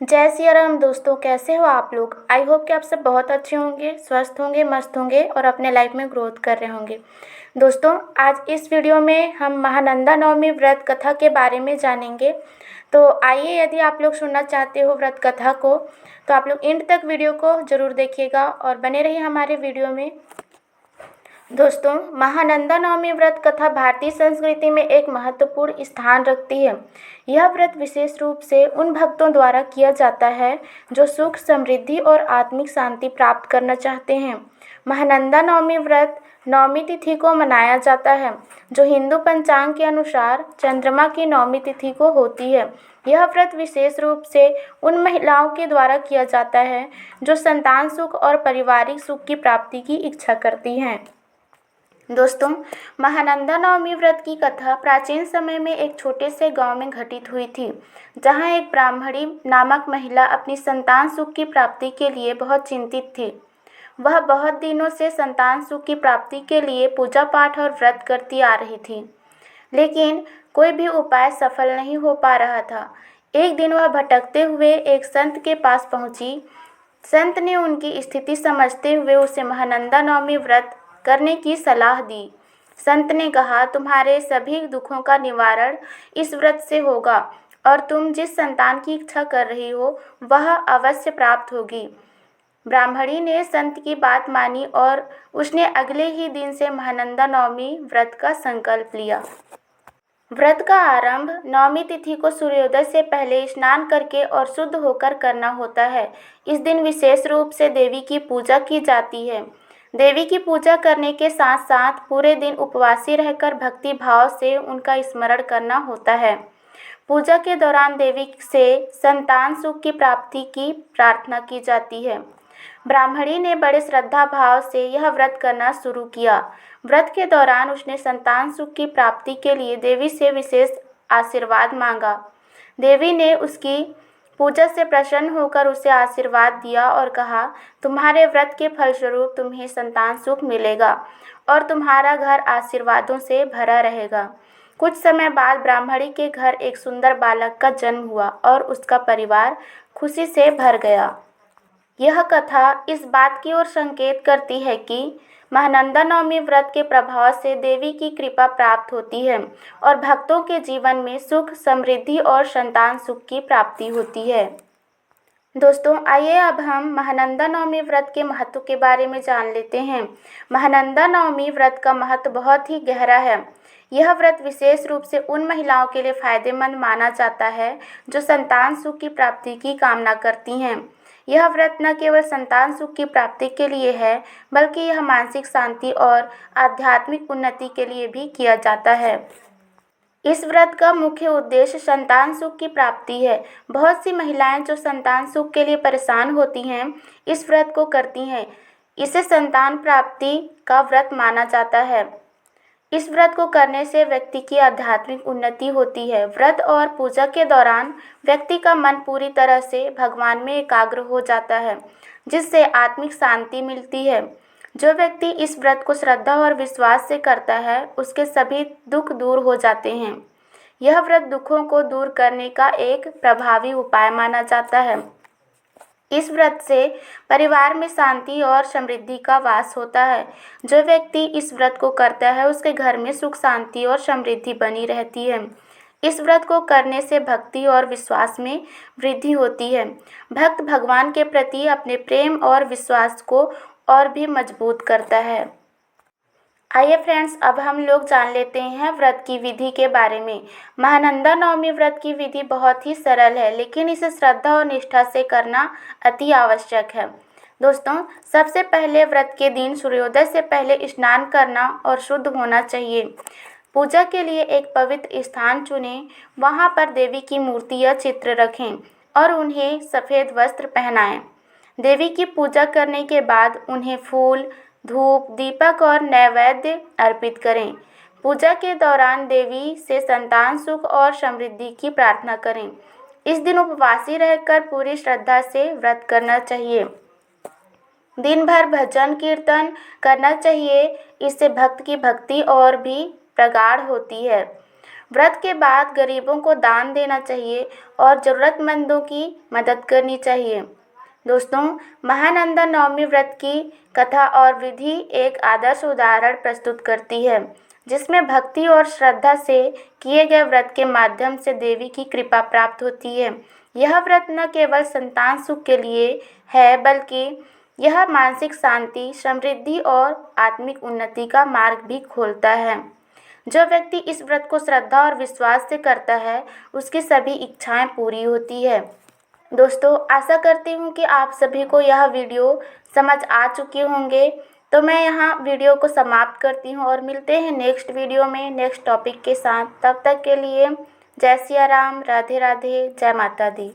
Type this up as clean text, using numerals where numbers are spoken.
जय सिया राम दोस्तों, कैसे हो आप लोग। आई होप कि आप सब बहुत अच्छे होंगे, स्वस्थ होंगे, मस्त होंगे और अपने लाइफ में ग्रोथ कर रहे होंगे। दोस्तों, आज इस वीडियो में हम महानंदा नवमी व्रत कथा के बारे में जानेंगे। तो आइए, यदि आप लोग सुनना चाहते हो व्रत कथा को तो आप लोग एंड तक वीडियो को ज़रूर देखिएगा और बने रहिए हमारे वीडियो में। दोस्तों, महानंदा नवमी व्रत कथा भारतीय संस्कृति में एक महत्वपूर्ण स्थान रखती है। यह व्रत विशेष रूप से उन भक्तों द्वारा किया जाता है जो सुख, समृद्धि और आत्मिक शांति प्राप्त करना चाहते हैं। महानंदा नवमी व्रत नवमी तिथि को मनाया जाता है, जो हिंदू पंचांग के अनुसार चंद्रमा की नवमी तिथि को होती है। यह व्रत विशेष रूप से उन महिलाओं के द्वारा किया जाता है जो संतान सुख और पारिवारिक सुख की प्राप्ति की इच्छा करती हैं। दोस्तों, महानंदा नवमी व्रत की कथा प्राचीन समय में एक छोटे से गांव में घटित हुई थी, जहां एक ब्राह्मणी नामक महिला अपनी संतान सुख की प्राप्ति के लिए बहुत चिंतित थी। वह बहुत दिनों से संतान सुख की प्राप्ति के लिए पूजा पाठ और व्रत करती आ रही थी, लेकिन कोई भी उपाय सफल नहीं हो पा रहा था। एक दिन वह भटकते हुए एक संत के पास पहुंची। संत ने उनकी स्थिति समझते हुए उसे महानंदा नवमी व्रत करने की सलाह दी। संत ने कहा, तुम्हारे सभी दुखों का निवारण इस व्रत से होगा और तुम जिस संतान की इच्छा कर रही हो वह अवश्य प्राप्त होगी। ब्राह्मणी ने संत की बात मानी और उसने अगले ही दिन से महानंदा नवमी व्रत का संकल्प लिया। व्रत का आरंभ नवमी तिथि को सूर्योदय से पहले स्नान करके और शुद्ध होकर करना होता है। इस दिन विशेष रूप से देवी की पूजा की जाती है। देवी की पूजा करने के साथ साथ पूरे दिन उपवासी रहकर भक्ति भाव से उनका स्मरण करना होता है। पूजा के दौरान देवी से संतान सुख की प्राप्ति की प्रार्थना की जाती है। ब्राह्मणी ने बड़े श्रद्धा भाव से यह व्रत करना शुरू किया। व्रत के दौरान उसने संतान सुख की प्राप्ति के लिए देवी से विशेष आशीर्वाद मांगा। देवी ने उसकी पूजा से प्रसन्न होकर उसे आशीर्वाद दिया और कहा, तुम्हारे व्रत के फलस्वरूप तुम्हें संतान सुख मिलेगा और तुम्हारा घर आशीर्वादों से भरा रहेगा। कुछ समय बाद ब्राह्मणी के घर एक सुंदर बालक का जन्म हुआ और उसका परिवार खुशी से भर गया। यह कथा इस बात की ओर संकेत करती है कि महानंदा नवमी व्रत के प्रभाव से देवी की कृपा प्राप्त होती है और भक्तों के जीवन में सुख, समृद्धि और संतान सुख की प्राप्ति होती है। दोस्तों, आइए अब हम महानंदा नवमी व्रत के महत्व के बारे में जान लेते हैं। महानंदा नवमी व्रत का महत्व बहुत ही गहरा है। यह व्रत विशेष रूप से उन महिलाओं के लिए फायदेमंद माना जाता है जो संतान सुख की प्राप्ति की कामना करती हैं। यह व्रत न केवल संतान सुख की प्राप्ति के लिए है, बल्कि यह मानसिक शांति और आध्यात्मिक उन्नति के लिए भी किया जाता है। इस व्रत का मुख्य उद्देश्य संतान सुख की प्राप्ति है। बहुत सी महिलाएं जो संतान सुख के लिए परेशान होती हैं, इस व्रत को करती हैं। इसे संतान प्राप्ति का व्रत माना जाता है। इस व्रत को करने से व्यक्ति की आध्यात्मिक उन्नति होती है। व्रत और पूजा के दौरान व्यक्ति का मन पूरी तरह से भगवान में एकाग्र हो जाता है, जिससे आत्मिक शांति मिलती है। जो व्यक्ति इस व्रत को श्रद्धा और विश्वास से करता है, उसके सभी दुख दूर हो जाते हैं। यह व्रत दुखों को दूर करने का एक प्रभावी उपाय माना जाता है। इस व्रत से परिवार में शांति और समृद्धि का वास होता है। जो व्यक्ति इस व्रत को करता है, उसके घर में सुख, शांति और समृद्धि बनी रहती है। इस व्रत को करने से भक्ति और विश्वास में वृद्धि होती है। भक्त भगवान के प्रति अपने प्रेम और विश्वास को और भी मजबूत करता है। आइए फ्रेंड्स, अब हम लोग जान लेते हैं व्रत की विधि के बारे में। महानंदा नवमी व्रत की विधि बहुत ही सरल है, लेकिन इसे श्रद्धा और निष्ठा से करना अति आवश्यक है। दोस्तों, सबसे पहले व्रत के दिन सूर्योदय से पहले स्नान करना और शुद्ध होना चाहिए। पूजा के लिए एक पवित्र स्थान चुनें, वहां पर देवी की मूर्ति या चित्र रखें और उन्हें सफ़ेद वस्त्र पहनाएं। देवी की पूजा करने के बाद उन्हें फूल, धूप, दीपक और नैवेद्य अर्पित करें। पूजा के दौरान देवी से संतान सुख और समृद्धि की प्रार्थना करें। इस दिन उपवासी रहकर पूरी श्रद्धा से व्रत करना चाहिए। दिन भर भजन कीर्तन करना चाहिए, इससे भक्त की भक्ति और भी प्रगाढ़ होती है। व्रत के बाद गरीबों को दान देना चाहिए और ज़रूरतमंदों की मदद करनी चाहिए। दोस्तों, महानंदा नवमी व्रत की कथा और विधि एक आदर्श उदाहरण प्रस्तुत करती है, जिसमें भक्ति और श्रद्धा से किए गए व्रत के माध्यम से देवी की कृपा प्राप्त होती है। यह व्रत न केवल संतान सुख के लिए है, बल्कि यह मानसिक शांति, समृद्धि और आत्मिक उन्नति का मार्ग भी खोलता है। जो व्यक्ति इस व्रत को श्रद्धा और विश्वास से करता है, उसकी सभी इच्छाएं पूरी होती है। दोस्तों, आशा करती हूँ कि आप सभी को यह वीडियो समझ आ चुके होंगे। तो मैं यहाँ वीडियो को समाप्त करती हूँ और मिलते हैं नेक्स्ट वीडियो में नेक्स्ट टॉपिक के साथ। तब तक के लिए जय सिया राम, राधे राधे, जय माता दी।